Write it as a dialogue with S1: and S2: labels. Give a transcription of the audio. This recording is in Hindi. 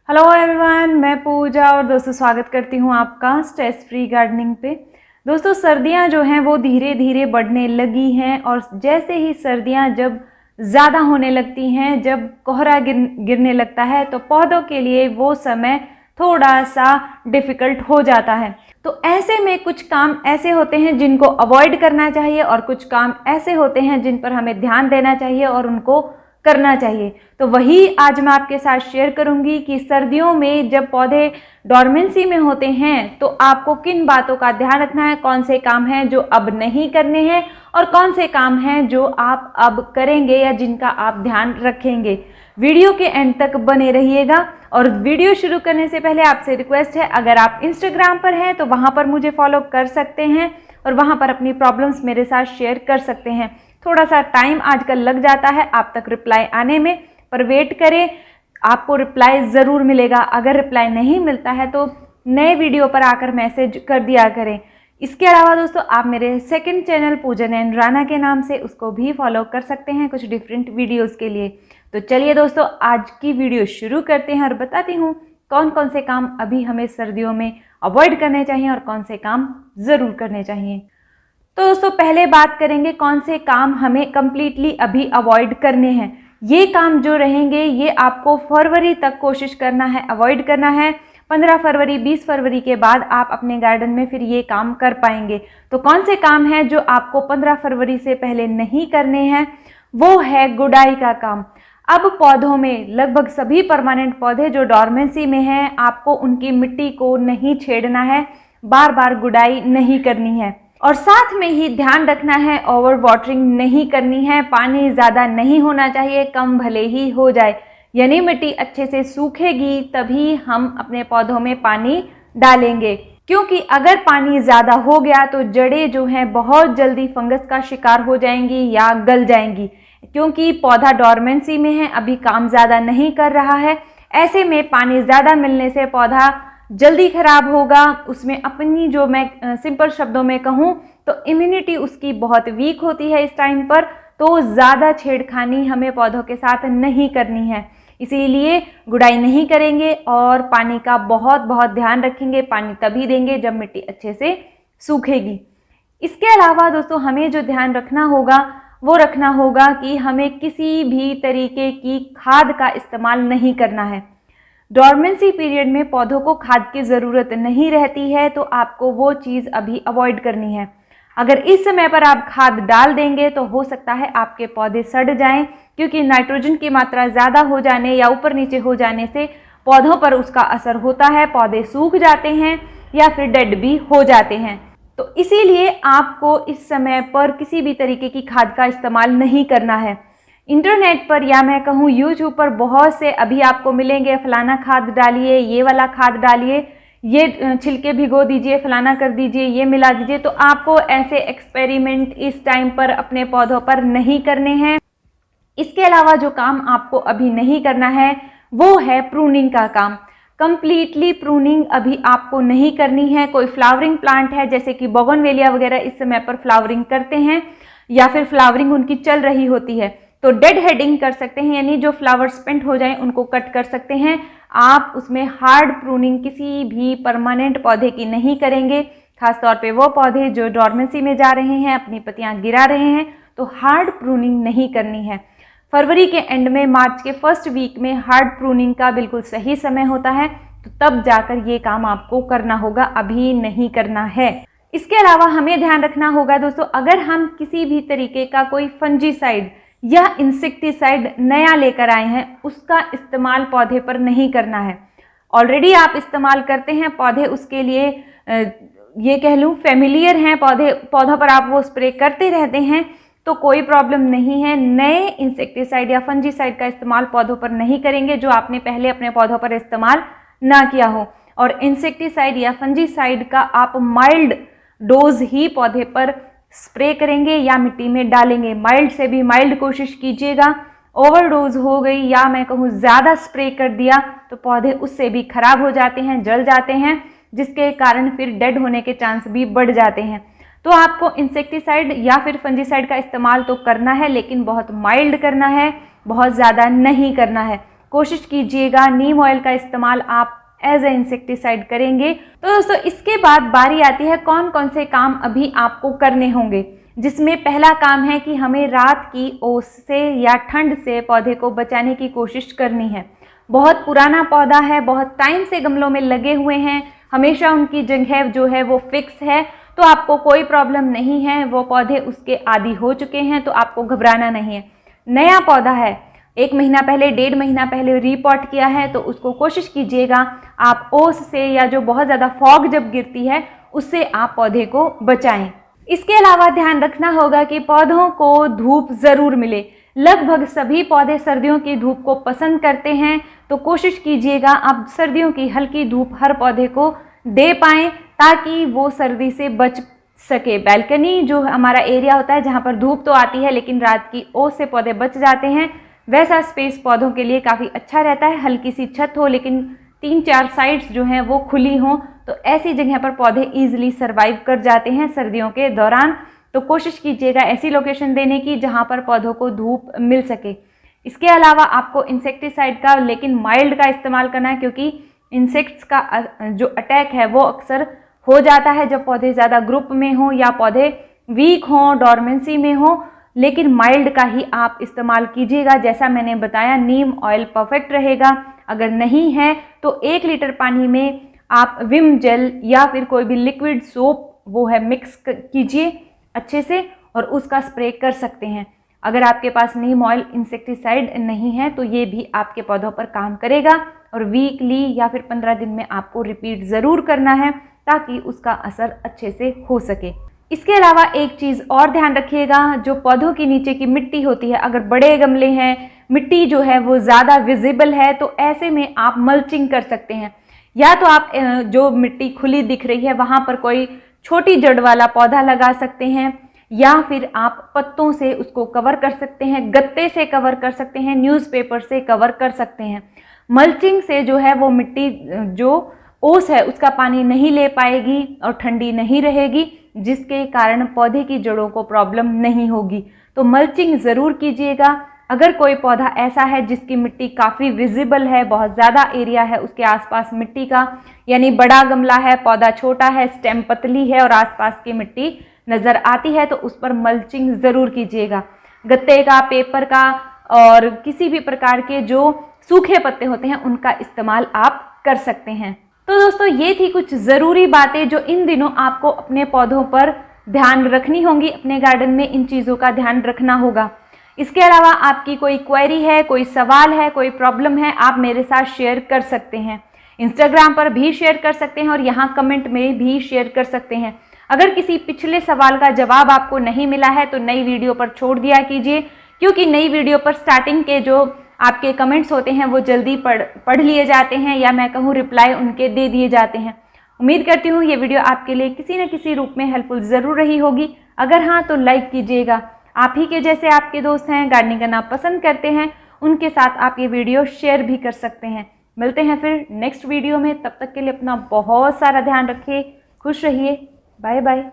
S1: हेलो एवरीवन, मैं पूजा और दोस्तों स्वागत करती हूँ आपका स्ट्रेस फ्री गार्डनिंग पे। दोस्तों सर्दियाँ जो हैं वो धीरे धीरे बढ़ने लगी हैं और जैसे ही सर्दियाँ जब ज़्यादा होने लगती हैं, जब कोहरा गिरने लगता है तो पौधों के लिए वो समय थोड़ा सा डिफ़िकल्ट हो जाता है। तो ऐसे में कुछ काम ऐसे होते हैं जिनको अवॉइड करना चाहिए और कुछ काम ऐसे होते हैं जिन पर हमें ध्यान देना चाहिए और उनको करना चाहिए। तो वही आज मैं आपके साथ शेयर करूंगी कि सर्दियों में जब पौधे डॉर्मेंसी में होते हैं तो आपको किन बातों का ध्यान रखना है, कौन से काम हैं जो अब नहीं करने हैं और कौन से काम हैं जो आप अब करेंगे या जिनका आप ध्यान रखेंगे। वीडियो के एंड तक बने रहिएगा। और वीडियो शुरू करने से पहले आपसे रिक्वेस्ट है, अगर आप इंस्टाग्राम पर हैं तो वहाँ पर मुझे फॉलो कर सकते हैं और वहाँ पर अपनी प्रॉब्लम्स मेरे साथ शेयर कर सकते हैं। थोड़ा सा टाइम आजकल लग जाता है आप तक रिप्लाई आने में, पर वेट करें, आपको रिप्लाई ज़रूर मिलेगा। अगर रिप्लाई नहीं मिलता है तो नए वीडियो पर आकर मैसेज कर दिया करें। इसके अलावा दोस्तों आप मेरे सेकंड चैनल पूजन एंड राणा के नाम से उसको भी फॉलो कर सकते हैं कुछ डिफरेंट वीडियोस के लिए। तो चलिए दोस्तों आज की वीडियो शुरू करते हैं और बताती हूँ कौन कौन से काम अभी हमें सर्दियों में अवॉइड करने चाहिए और कौन से काम ज़रूर करने चाहिए। तो दोस्तों पहले बात करेंगे कौन से काम हमें कम्प्लीटली अभी अवॉइड करने हैं। ये काम जो रहेंगे ये आपको फरवरी तक कोशिश करना है, अवॉइड करना है। 15 फरवरी 20 फरवरी के बाद आप अपने गार्डन में फिर ये काम कर पाएंगे। तो कौन से काम हैं जो आपको 15 फरवरी से पहले नहीं करने हैं, वो है गुड़ाई का काम। अब पौधों में लगभग सभी परमानेंट पौधे जो डॉर्मेंसी में हैं, आपको उनकी मिट्टी को नहीं छेड़ना है, बार बार गुड़ाई नहीं करनी है और साथ में ही ध्यान रखना है ओवर वाटरिंग नहीं करनी है। पानी ज़्यादा नहीं होना चाहिए, कम भले ही हो जाए, यानी मिट्टी अच्छे से सूखेगी तभी हम अपने पौधों में पानी डालेंगे। क्योंकि अगर पानी ज़्यादा हो गया तो जड़ें जो हैं बहुत जल्दी फंगस का शिकार हो जाएंगी या गल जाएंगी, क्योंकि पौधा डॉर्मेंसी में है, अभी काम ज़्यादा नहीं कर रहा है। ऐसे में पानी ज़्यादा मिलने से पौधा जल्दी खराब होगा। उसमें अपनी जो मैं सिंपल शब्दों में कहूँ तो इम्यूनिटी उसकी बहुत वीक होती है इस टाइम पर, तो ज़्यादा छेड़खानी हमें पौधों के साथ नहीं करनी है। इसीलिए गुड़ाई नहीं करेंगे और पानी का बहुत बहुत ध्यान रखेंगे। पानी तभी देंगे जब मिट्टी अच्छे से सूखेगी। इसके अलावा दोस्तों हमें जो ध्यान रखना होगा वो रखना होगा कि हमें किसी भी तरीके की खाद का इस्तेमाल नहीं करना है। डॉर्मेंसी पीरियड में पौधों को खाद की ज़रूरत नहीं रहती है, तो आपको वो चीज़ अभी अवॉइड करनी है। अगर इस समय पर आप खाद डाल देंगे तो हो सकता है आपके पौधे सड़ जाएं, क्योंकि नाइट्रोजन की मात्रा ज़्यादा हो जाने या ऊपर नीचे हो जाने से पौधों पर उसका असर होता है, पौधे सूख जाते हैं या फिर डेड भी हो जाते हैं। तो इसीलिए आपको इस समय पर किसी भी तरीके की खाद का इस्तेमाल नहीं करना है। इंटरनेट पर या मैं कहूँ यूट्यूब पर बहुत से अभी आपको मिलेंगे, फलाना खाद डालिए, ये वाला खाद डालिए, ये छिलके भिगो दीजिए, फलाना कर दीजिए, ये मिला दीजिए। तो आपको ऐसे एक्सपेरिमेंट इस टाइम पर अपने पौधों पर नहीं करने हैं। इसके अलावा जो काम आपको अभी नहीं करना है वो है प्रूनिंग का काम। कंप्लीटली प्रूनिंग अभी आपको नहीं करनी है। कोई फ्लावरिंग प्लांट है जैसे कि बोगनवेलिया वगैरह इस समय पर फ्लावरिंग करते हैं या फिर फ्लावरिंग उनकी चल रही होती है, तो डेड हेडिंग कर सकते हैं, यानी जो फ्लावर स्पेंट हो जाए उनको कट कर सकते हैं। आप उसमें हार्ड प्रूनिंग किसी भी परमानेंट पौधे की नहीं करेंगे, खासतौर पे वो पौधे जो डॉर्मेंसी में जा रहे हैं, अपनी पत्तियां गिरा रहे हैं, तो हार्ड प्रूनिंग नहीं करनी है। फरवरी के एंड में, मार्च के फर्स्ट वीक में हार्ड प्रूनिंग का बिल्कुल सही समय होता है, तो तब जाकर ये काम आपको करना होगा, अभी नहीं करना है। इसके अलावा हमें ध्यान रखना होगा दोस्तों, अगर हम किसी भी तरीके का कोई फंजीसाइड या इंसेक्टिसाइड नया लेकर आए हैं, उसका इस्तेमाल पौधे पर नहीं करना है। ऑलरेडी आप इस्तेमाल करते हैं, पौधे उसके लिए ये कह लूँ फेमिलियर हैं, पौधों पर आप वो स्प्रे करते रहते हैं, तो कोई प्रॉब्लम नहीं है। नए इंसेक्टिसाइड या फंजीसाइड का इस्तेमाल पौधों पर नहीं करेंगे जो आपने पहले अपने पौधों पर इस्तेमाल ना किया हो। और इंसेक्टिसाइड या फंजीसाइड का आप माइल्ड डोज ही पौधे पर स्प्रे करेंगे या मिट्टी में डालेंगे। माइल्ड से भी माइल्ड कोशिश कीजिएगा। ओवरडोज हो गई या मैं कहूँ ज़्यादा स्प्रे कर दिया तो पौधे उससे भी खराब हो जाते हैं, जल जाते हैं, जिसके कारण फिर डेड होने के चांस भी बढ़ जाते हैं। तो आपको इंसेक्टिसाइड या फिर फंजीसाइड का इस्तेमाल तो करना है, लेकिन बहुत माइल्ड करना है, बहुत ज़्यादा नहीं करना है। कोशिश कीजिएगा नीम ऑयल का इस्तेमाल आप एज ए इंसेक्टिसाइड करेंगे। तो दोस्तों इसके बाद बारी आती है कौन कौन से काम अभी आपको करने होंगे, जिसमें पहला काम है कि हमें रात की ओस से या ठंड से पौधे को बचाने की कोशिश करनी है। बहुत पुराना पौधा है, बहुत टाइम से गमलों में लगे हुए हैं, हमेशा उनकी जगह जो है वो फिक्स है, तो आपको कोई प्रॉब्लम नहीं है, वो पौधे उसके आदी हो चुके हैं, तो आपको घबराना नहीं है। नया पौधा है, 1 महीना पहले 1.5 महीना पहले रीपॉट किया है, तो उसको कोशिश कीजिएगा आप ओस से या जो बहुत ज़्यादा फॉग जब गिरती है उससे आप पौधे को बचाएं। इसके अलावा ध्यान रखना होगा कि पौधों को धूप ज़रूर मिले। लगभग सभी पौधे सर्दियों की धूप को पसंद करते हैं, तो कोशिश कीजिएगा आप सर्दियों की हल्की धूप हर पौधे को दे पाएँ ताकि वो सर्दी से बच सके। बैल्कनी जो हमारा एरिया होता है जहाँ पर धूप तो आती है लेकिन रात की ओस से पौधे बच जाते हैं, वैसा स्पेस पौधों के लिए काफ़ी अच्छा रहता है। हल्की सी छत हो लेकिन 3-4 साइड्स जो हैं वो खुली हों, तो ऐसी जगह पर पौधे ईजिली सर्वाइव कर जाते हैं सर्दियों के दौरान। तो कोशिश कीजिएगा ऐसी लोकेशन देने की जहाँ पर पौधों को धूप मिल सके। इसके अलावा आपको इंसेक्टिसाइड का लेकिन माइल्ड का इस्तेमाल करना है, क्योंकि इंसेक्ट्स का जो अटैक है वो अक्सर हो जाता है जब पौधे ज़्यादा ग्रुप में हों या पौधे वीक हों, डॉर्मेंसी में हों। लेकिन माइल्ड का ही आप इस्तेमाल कीजिएगा। जैसा मैंने बताया नीम ऑयल परफेक्ट रहेगा। अगर नहीं है तो 1 लीटर पानी में आप विम जेल या फिर कोई भी लिक्विड सोप वो है मिक्स कीजिए अच्छे से और उसका स्प्रे कर सकते हैं। अगर आपके पास नीम ऑयल इंसेक्टिसाइड नहीं है तो ये भी आपके पौधों पर काम करेगा और वीकली या फिर 15 दिन में आपको रिपीट ज़रूर करना है ताकि उसका असर अच्छे से हो सके। इसके अलावा एक चीज़ और ध्यान रखिएगा, जो पौधों के नीचे की मिट्टी होती है, अगर बड़े गमले हैं, मिट्टी जो है वो ज़्यादा विजिबल है, तो ऐसे में आप मल्चिंग कर सकते हैं। या तो आप जो मिट्टी खुली दिख रही है वहाँ पर कोई छोटी जड़ वाला पौधा लगा सकते हैं, या फिर आप पत्तों से उसको कवर कर सकते हैं, गत्ते से कवर कर सकते हैं, न्यूज़पेपर से कवर कर सकते हैं। मल्चिंग से जो है वो मिट्टी जो ओस है उसका पानी नहीं ले पाएगी और ठंडी नहीं रहेगी, जिसके कारण पौधे की जड़ों को प्रॉब्लम नहीं होगी। तो मल्चिंग ज़रूर कीजिएगा। अगर कोई पौधा ऐसा है जिसकी मिट्टी काफ़ी विजिबल है, बहुत ज़्यादा एरिया है उसके आसपास मिट्टी का, यानी बड़ा गमला है, पौधा छोटा है, स्टेम पतली है और आसपास की मिट्टी नज़र आती है, तो उस पर मल्चिंग ज़रूर कीजिएगा। गत्ते का, पेपर का और किसी भी प्रकार के जो सूखे पत्ते होते हैं उनका इस्तेमाल आप कर सकते हैं। तो दोस्तों ये थी कुछ ज़रूरी बातें जो इन दिनों आपको अपने पौधों पर ध्यान रखनी होंगी। अपने गार्डन में इन चीज़ों का ध्यान रखना होगा। इसके अलावा आपकी कोई क्वेरी है, कोई सवाल है, कोई प्रॉब्लम है, आप मेरे साथ शेयर कर सकते हैं। इंस्टाग्राम पर भी शेयर कर सकते हैं और यहाँ कमेंट में भी शेयर कर सकते हैं। अगर किसी पिछले सवाल का जवाब आपको नहीं मिला है तो नई वीडियो पर छोड़ दिया कीजिए, क्योंकि नई वीडियो पर स्टार्टिंग के जो आपके कमेंट्स होते हैं वो जल्दी पढ़ लिए जाते हैं, या मैं कहूँ रिप्लाई उनके दे दिए जाते हैं। उम्मीद करती हूँ ये वीडियो आपके लिए किसी न किसी रूप में हेल्पफुल ज़रूर रही होगी। अगर हाँ तो लाइक कीजिएगा। आप ही के जैसे आपके दोस्त हैं, गार्डनिंग करना पसंद करते हैं, उनके साथ आप ये वीडियो शेयर भी कर सकते हैं। मिलते हैं फिर नेक्स्ट वीडियो में, तब तक के लिए अपना बहुत सारा ध्यान रखिए, खुश रहिए, बाय बाय।